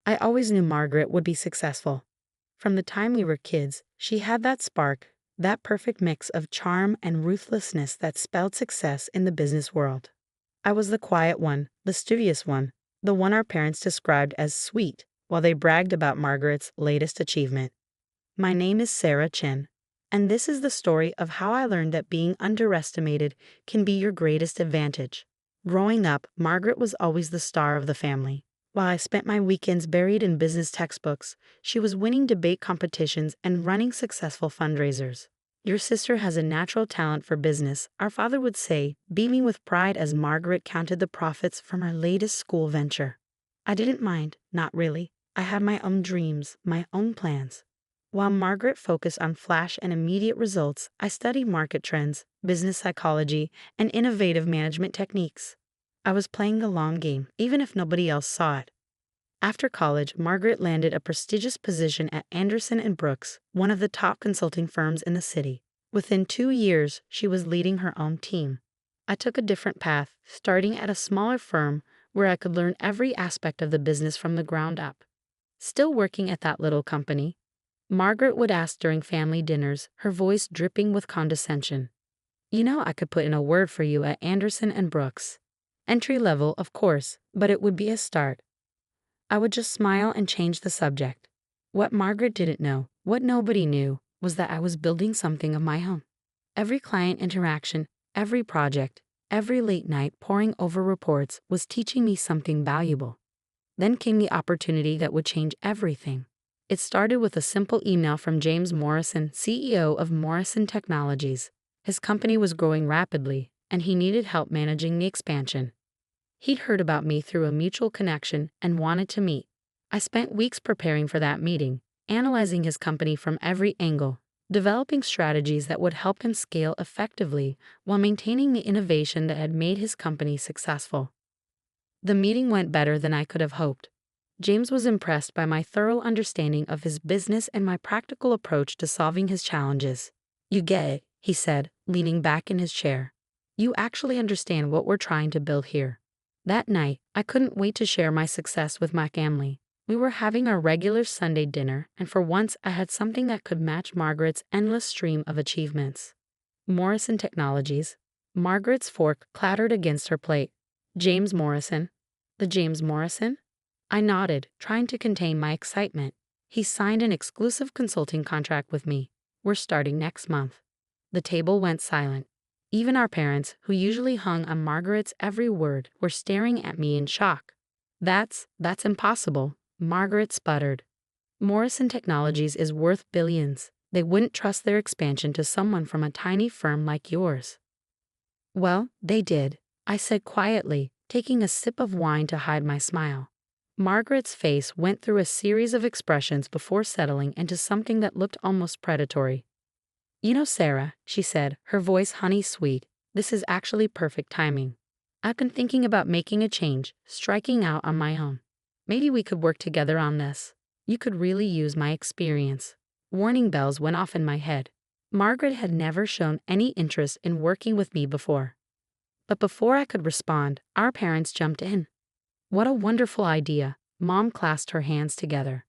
I always knew Margaret would be successful. From the time we were kids, she had that spark, that perfect mix of charm and ruthlessness that spelled success in the business world. I was the quiet one, the studious one, the one our parents described as sweet, while they bragged about Margaret's latest achievement. My name is Sarah Chen, and this is the story of how I learned that being underestimated can be your greatest advantage. Growing up, Margaret was always the star of the family. While I spent my weekends buried in business textbooks, she was winning debate competitions and running successful fundraisers. Your sister has a natural talent for business, our father would say, beaming with pride as Margaret counted the profits from her latest school venture. I didn't mind, not really. I had my own dreams, my own plans. While Margaret focused on flash and immediate results, I studied market trends, business psychology, and innovative management techniques. I was playing the long game, even if nobody else saw it. After college, Margaret landed a prestigious position at Anderson and Brooks, one of the top consulting firms in the city. Within 2 years, she was leading her own team. I took a different path, starting at a smaller firm where I could learn every aspect of the business from the ground up. Still working at that little company, Margaret would ask during family dinners, her voice dripping with condescension. You know, I could put in a word for you at Anderson and Brooks. Entry level, of course, but it would be a start. I would just smile and change the subject. What Margaret didn't know, what nobody knew, was that I was building something of my own. Every client interaction, every project, every late night poring over reports was teaching me something valuable. Then came the opportunity that would change everything. It started with a simple email from James Morrison, CEO of Morrison Technologies. His company was growing rapidly, and he needed help managing the expansion. He'd heard about me through a mutual connection and wanted to meet. I spent weeks preparing for that meeting, analyzing his company from every angle, developing strategies that would help him scale effectively while maintaining the innovation that had made his company successful. The meeting went better than I could have hoped. James was impressed by my thorough understanding of his business and my practical approach to solving his challenges. You get it, he said, leaning back in his chair. You actually understand what we're trying to build here. That night, I couldn't wait to share my success with my family. We were having our regular Sunday dinner, and for once I had something that could match Margaret's endless stream of achievements. Morrison Technologies. Margaret's fork clattered against her plate. James Morrison. The James Morrison? I nodded, trying to contain my excitement. He signed an exclusive consulting contract with me. We're starting next month. The table went silent. Even our parents, who usually hung on Margaret's every word, were staring at me in shock. That's impossible, Margaret sputtered. Morrison Technologies is worth billions. They wouldn't trust their expansion to someone from a tiny firm like yours. Well, they did, I said quietly, taking a sip of wine to hide my smile. Margaret's face went through a series of expressions before settling into something that looked almost predatory. You know, Sarah, she said, her voice honey-sweet, this is actually perfect timing. I've been thinking about making a change, striking out on my own. Maybe we could work together on this. You could really use my experience. Warning bells went off in my head. Margaret had never shown any interest in working with me before. But before I could respond, our parents jumped in. What a wonderful idea, Mom clasped her hands together.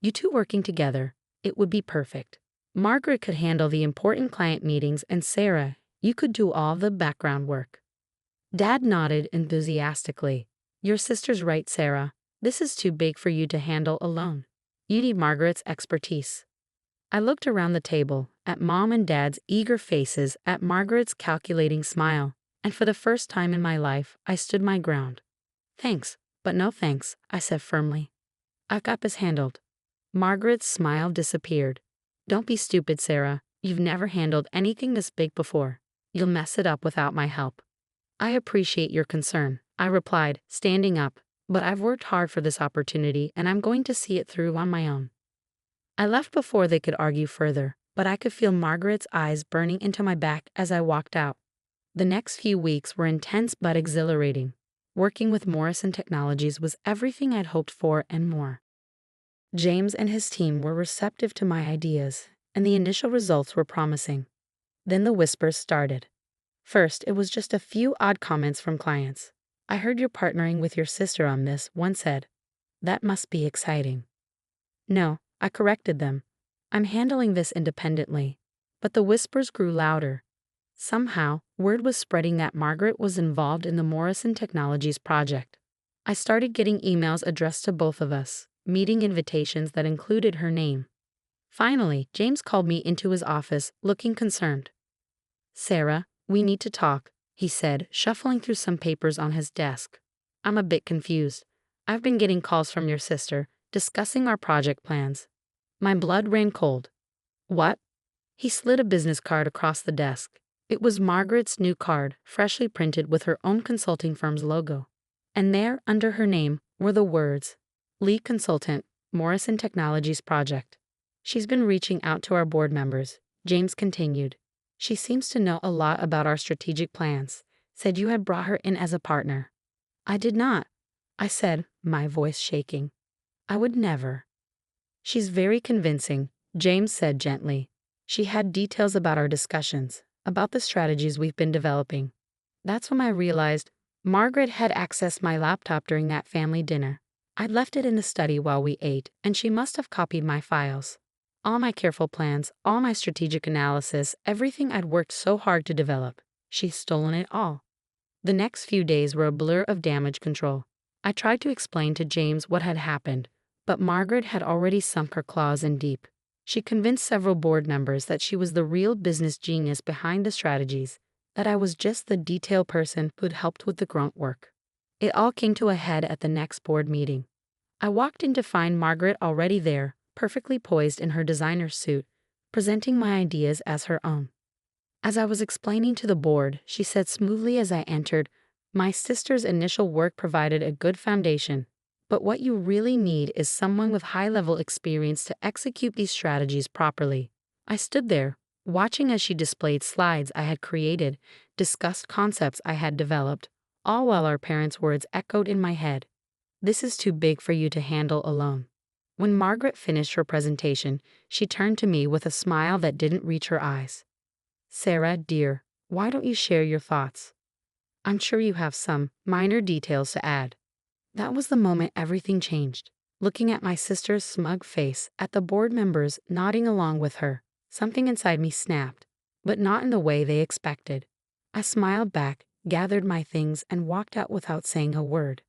You two working together, it would be perfect. Margaret could handle the important client meetings and Sarah, you could do all the background work. Dad nodded enthusiastically. Your sister's right, Sarah. This is too big for you to handle alone. You need Margaret's expertise. I looked around the table, at Mom and Dad's eager faces, at Margaret's calculating smile, and for the first time in my life, I stood my ground. Thanks, but no thanks, I said firmly. I've got this handled. Margaret's smile disappeared. Don't be stupid, Sarah. You've never handled anything this big before. You'll mess it up without my help. I appreciate your concern, I replied, standing up, but I've worked hard for this opportunity and I'm going to see it through on my own. I left before they could argue further, but I could feel Margaret's eyes burning into my back as I walked out. The next few weeks were intense but exhilarating. Working with Morrison Technologies was everything I'd hoped for and more. James and his team were receptive to my ideas, and the initial results were promising. Then the whispers started. First, it was just a few odd comments from clients. I heard you're partnering with your sister on this, one said. That must be exciting. No, I corrected them. I'm handling this independently. But the whispers grew louder. Somehow, word was spreading that Margaret was involved in the Morrison Technologies project. I started getting emails addressed to both of us, meeting invitations that included her name. Finally, James called me into his office, looking concerned. "Sarah, we need to talk," he said, shuffling through some papers on his desk. "I'm a bit confused. I've been getting calls from your sister, discussing our project plans." My blood ran cold. "What?" He slid a business card across the desk. It was Margaret's new card, freshly printed with her own consulting firm's logo. And there, under her name, were the words, "Lead Consultant, Morrison Technologies Project." "She's been reaching out to our board members," James continued. "She seems to know a lot about our strategic plans. Said you had brought her in as a partner." "I did not," I said, my voice shaking. "I would never." "She's very convincing," James said gently. "She had details about our discussions, about the strategies we've been developing." That's when I realized Margaret had accessed my laptop during that family dinner. I'd left it in the study while we ate, and she must have copied my files. All my careful plans, all my strategic analysis, everything I'd worked so hard to develop. She's stolen it all. The next few days were a blur of damage control. I tried to explain to James what had happened, but Margaret had already sunk her claws in deep. She convinced several board members that she was the real business genius behind the strategies, that I was just the detail person who'd helped with the grunt work. It all came to a head at the next board meeting. I walked in to find Margaret already there, perfectly poised in her designer's suit, presenting my ideas as her own. As I was explaining to the board, she said smoothly as I entered, "My sister's initial work provided a good foundation, but what you really need is someone with high-level experience to execute these strategies properly." I stood there, watching as she displayed slides I had created, discussed concepts I had developed, all while our parents' words echoed in my head. "This is too big for you to handle alone." When Margaret finished her presentation, she turned to me with a smile that didn't reach her eyes. "Sarah, dear, why don't you share your thoughts? I'm sure you have some minor details to add." That was the moment everything changed. Looking at my sister's smug face, at the board members nodding along with her, something inside me snapped, but not in the way they expected. I smiled back, gathered my things, and walked out without saying a word.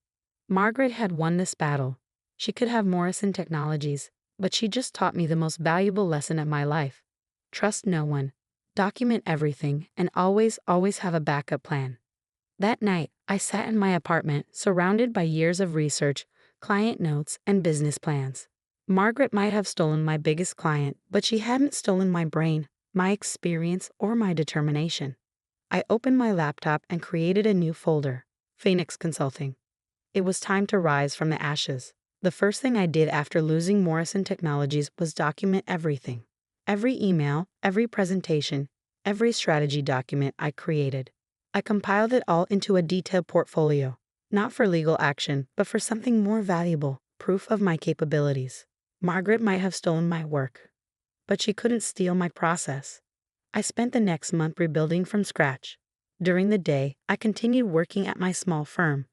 Margaret had won this battle. She could have Morrison Technologies, but she just taught me the most valuable lesson of my life. Trust no one. Document everything, and always have a backup plan. That night, I sat in my apartment, surrounded by years of research, client notes, and business plans. Margaret might have stolen my biggest client, but she hadn't stolen my brain, my experience, or my determination. I opened my laptop and created a new folder, Phoenix Consulting. It was time to rise from the ashes. The first thing I did after losing Morrison Technologies was document everything. Every email, every presentation, every strategy document I created. I compiled it all into a detailed portfolio, not for legal action, but for something more valuable, proof of my capabilities. Margaret might have stolen my work, but she couldn't steal my process. I spent the next month rebuilding from scratch. During the day, I continued working at my small firm,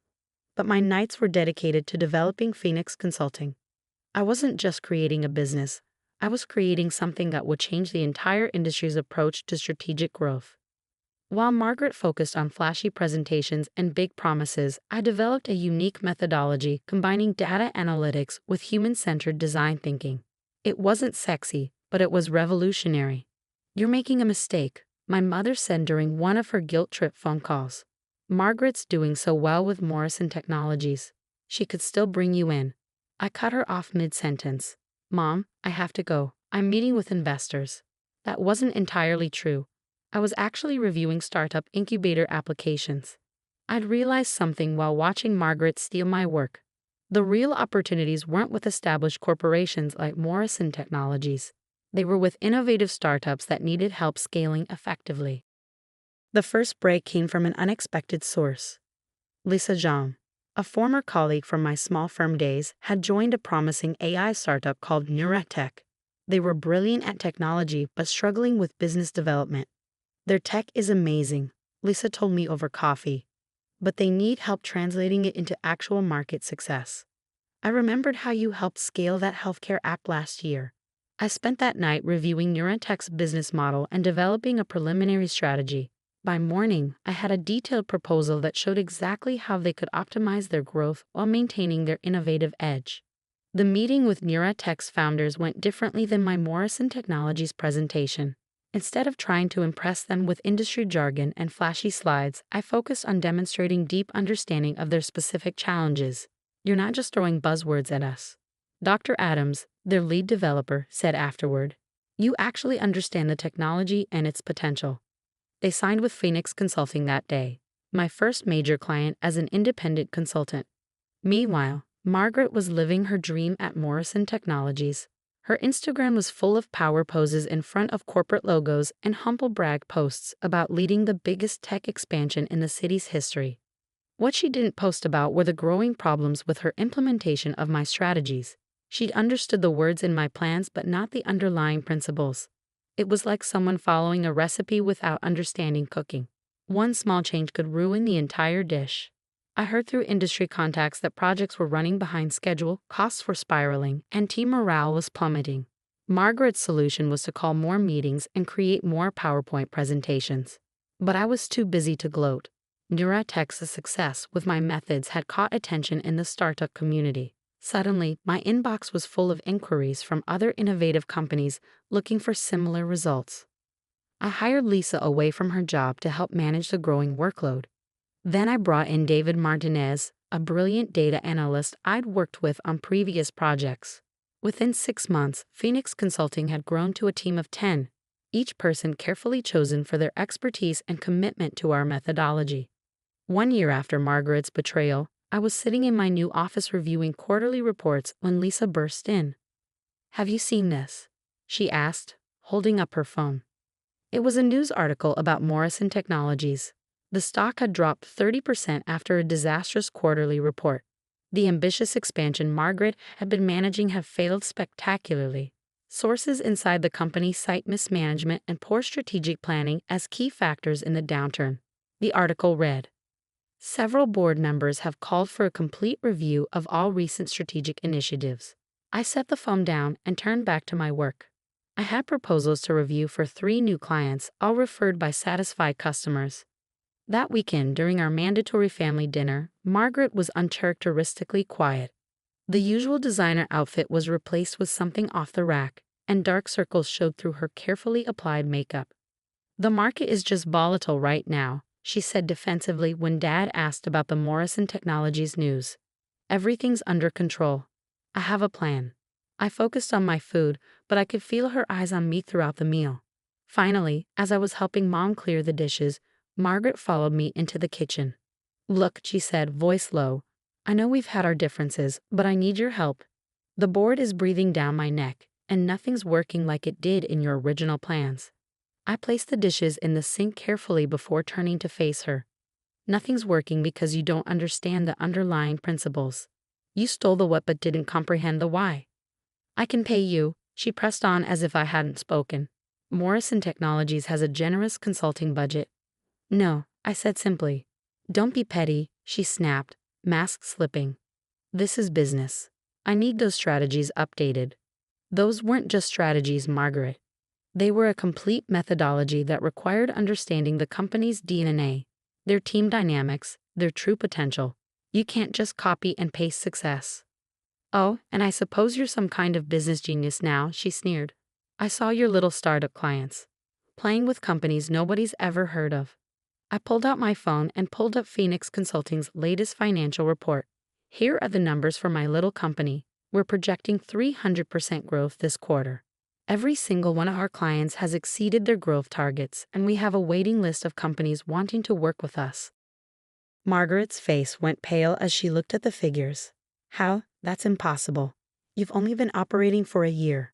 but my nights were dedicated to developing Phoenix Consulting. I wasn't just creating a business. I was creating something that would change the entire industry's approach to strategic growth. While Margaret focused on flashy presentations and big promises, I developed a unique methodology combining data analytics with human-centered design thinking. It wasn't sexy, but it was revolutionary. "You're making a mistake," my mother said during one of her guilt trip phone calls. "Margaret's doing so well with Morrison Technologies. She could still bring you in." I cut her off mid-sentence. "Mom, I have to go. I'm meeting with investors." That wasn't entirely true. I was actually reviewing startup incubator applications. I'd realized something while watching Margaret steal my work. The real opportunities weren't with established corporations like Morrison Technologies. They were with innovative startups that needed help scaling effectively. The first break came from an unexpected source. Lisa Zhang, a former colleague from my small firm days, had joined a promising AI startup called Neuratech. They were brilliant at technology but struggling with business development. "Their tech is amazing," Lisa told me over coffee, "but they need help translating it into actual market success." I remembered how you helped scale that healthcare app last year. I spent that night reviewing Neurotech's business model and developing a preliminary strategy. By morning, I had a detailed proposal that showed exactly how they could optimize their growth while maintaining their innovative edge. The meeting with Neurotech's founders went differently than my Morrison Technologies presentation. Instead of trying to impress them with industry jargon and flashy slides, I focused on demonstrating deep understanding of their specific challenges. You're not just throwing buzzwords at us. Dr. Adams, their lead developer, said afterward. You actually understand the technology and its potential. They signed with Phoenix Consulting that day, my first major client as an independent consultant. Meanwhile, Margaret was living her dream at Morrison Technologies. Her Instagram was full of power poses in front of corporate logos and humble brag posts about leading the biggest tech expansion in the city's history. What she didn't post about were the growing problems with her implementation of my strategies. She'd understood the words in my plans but not the underlying principles. It was like someone following a recipe without understanding cooking. One small change could ruin the entire dish. I heard through industry contacts that projects were running behind schedule, costs were spiraling, and team morale was plummeting. Margaret's solution was to call more meetings and create more PowerPoint presentations. But I was too busy to gloat. Neurotech's success with my methods had caught attention in the startup community. Suddenly, my inbox was full of inquiries from other innovative companies looking for similar results. I hired Lisa away from her job to help manage the growing workload. Then I brought in David Martinez, a brilliant data analyst I'd worked with on previous projects. Within 6 months, Phoenix Consulting had grown to a team of 10, each person carefully chosen for their expertise and commitment to our methodology. 1 year after Margaret's betrayal, I was sitting in my new office reviewing quarterly reports when Lisa burst in. Have you seen this? She asked, holding up her phone. It was a news article about Morrison Technologies. The stock had dropped 30% after a disastrous quarterly report. The ambitious expansion Margaret had been managing had failed spectacularly. Sources inside the company cite mismanagement and poor strategic planning as key factors in the downturn. The article read, several board members have called for a complete review of all recent strategic initiatives. I set the phone down and turned back to my work. I had proposals to review for 3 new clients, all referred by satisfied customers. That weekend, during our mandatory family dinner, Margaret was uncharacteristically quiet. The usual designer outfit was replaced with something off the rack, and dark circles showed through her carefully applied makeup. The market is just volatile right now, she said defensively when Dad asked about the Morrison Technologies news. Everything's under control. I have a plan. I focused on my food, but I could feel her eyes on me throughout the meal. Finally, as I was helping Mom clear the dishes, Margaret followed me into the kitchen. Look, she said, voice low. I know we've had our differences, but I need your help. The board is breathing down my neck, and nothing's working like it did in your original plans. I placed the dishes in the sink carefully before turning to face her. Nothing's working because you don't understand the underlying principles. You stole the what but didn't comprehend the why. I can pay you, she pressed on as if I hadn't spoken. Morrison Technologies has a generous consulting budget. No, I said simply. Don't be petty, she snapped, mask slipping. This is business. I need those strategies updated. Those weren't just strategies, Margaret. They were a complete methodology that required understanding the company's DNA, their team dynamics, their true potential. You can't just copy and paste success. Oh, and I suppose you're some kind of business genius now, she sneered. I saw your little startup clients. Playing with companies nobody's ever heard of. I pulled out my phone and pulled up Phoenix Consulting's latest financial report. Here are the numbers for my little company. We're projecting 300% growth this quarter. Every single one of our clients has exceeded their growth targets, and we have a waiting list of companies wanting to work with us. Margaret's face went pale as she looked at the figures. How? That's impossible. You've only been operating for a year.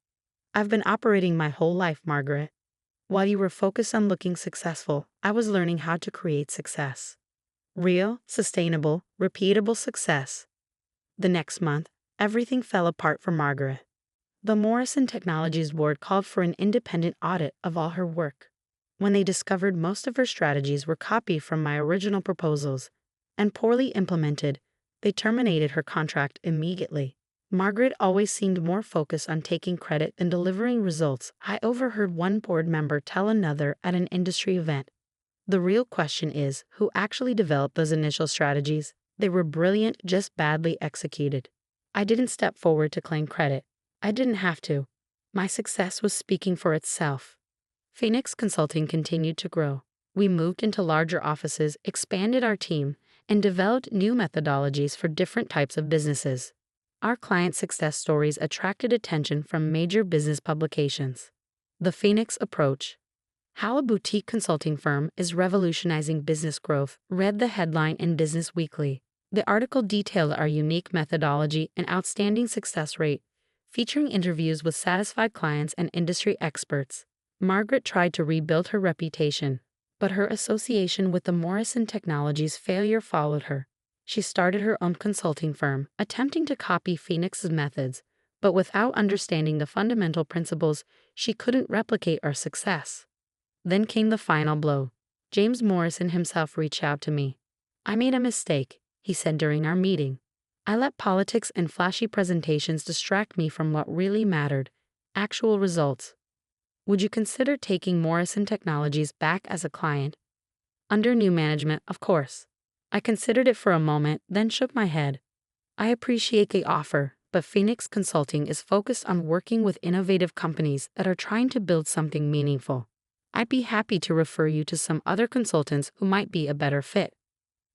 I've been operating my whole life, Margaret. While you were focused on looking successful, I was learning how to create success. Real, sustainable, repeatable success. The next month, everything fell apart for Margaret. The Morrison Technologies board called for an independent audit of all her work. When they discovered most of her strategies were copied from my original proposals and poorly implemented, They terminated her contract immediately. Margaret always seemed more focused on taking credit than delivering results. I overheard one board member tell another at an industry event. The real question is, who actually developed those initial strategies? They were brilliant, just badly executed. I didn't step forward to claim credit. I didn't have to. My success was speaking for itself. Phoenix Consulting continued to grow. We moved into larger offices, expanded our team, and developed new methodologies for different types of businesses. Our client success stories attracted attention from major business publications. The Phoenix Approach: How a Boutique Consulting Firm is Revolutionizing Business Growth, read the headline in Business Weekly. The article detailed our unique methodology and outstanding success rate, featuring interviews with satisfied clients and industry experts. Margaret tried to rebuild her reputation, but her association with the Morrison Technologies failure followed her. She started her own consulting firm, attempting to copy Phoenix's methods, but without understanding the fundamental principles, she couldn't replicate our success. Then came the final blow. James Morrison himself reached out to me. "I made a mistake," he said during our meeting. "I let politics and flashy presentations distract me from what really mattered: actual results. Would you consider taking Morrison Technologies back as a client?" Under new management, of course. I considered it for a moment, then shook my head. I appreciate the offer, but Phoenix Consulting is focused on working with innovative companies that are trying to build something meaningful. I'd be happy to refer you to some other consultants who might be a better fit.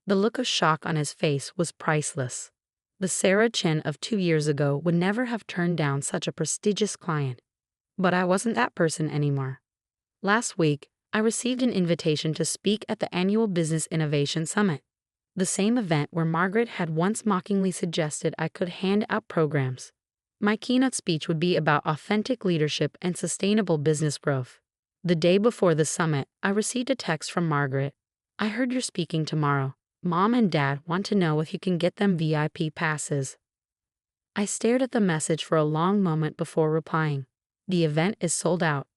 The look of shock on his face was priceless. The Sarah Chen of 2 years ago would never have turned down such a prestigious client. But I wasn't that person anymore. Last week, I received an invitation to speak at the annual Business Innovation Summit, the same event where Margaret had once mockingly suggested I could hand out programs. My keynote speech would be about authentic leadership and sustainable business growth. The day before the summit, I received a text from Margaret. "I heard you're speaking tomorrow. Mom and Dad want to know if you can get them VIP passes." I stared at the message for a long moment before replying. "The event is sold out,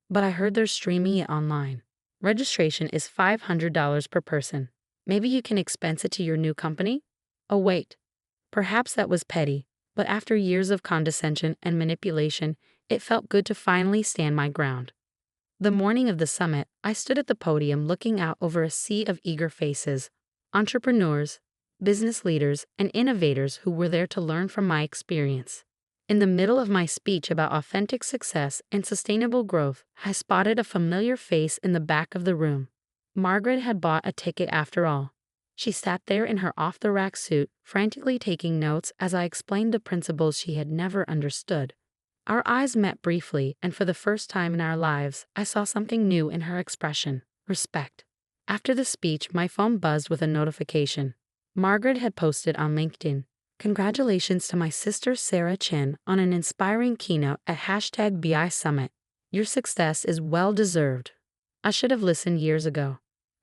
but I heard they're streaming it online. Registration is $500 per person. Maybe you can expense it to your new company?" Oh wait, perhaps that was petty, but after years of condescension and manipulation, it felt good to finally stand my ground. The morning of the summit, I stood at the podium looking out over a sea of eager faces, entrepreneurs, business leaders, and innovators who were there to learn from my experience. In the middle of my speech about authentic success and sustainable growth, I spotted a familiar face in the back of the room. Margaret had bought a ticket after all. She sat there in her off-the-rack suit, frantically taking notes as I explained the principles she had never understood. Our eyes met briefly, and for the first time in our lives, I saw something new in her expression: respect. After the speech, my phone buzzed with a notification. Margaret had posted on LinkedIn, "Congratulations to my sister Sarah Chen on an inspiring keynote at #BI Summit. Your success is well deserved." I should have listened years ago.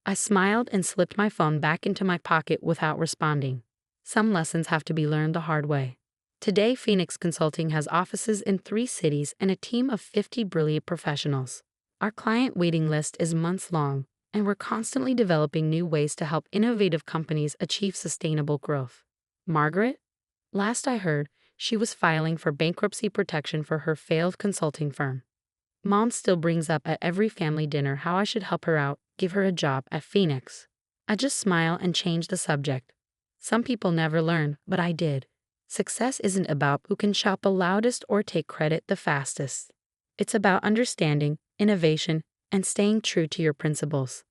I smiled and slipped my phone back into my pocket without responding. Some lessons have to be learned the hard way. Today, Phoenix Consulting has offices in 3 cities and a team of 50 brilliant professionals. Our client waiting list is months long, and we're constantly developing new ways to help innovative companies achieve sustainable growth. Margaret? Last I heard, she was filing for bankruptcy protection for her failed consulting firm. Mom still brings up at every family dinner how I should help her out, give her a job at Phoenix. I just smile and change the subject. Some people never learn, but I did. Success isn't about who can shout the loudest or take credit the fastest. It's about understanding, innovation, and staying true to your principles.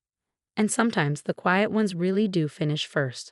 And sometimes the quiet ones really do finish first.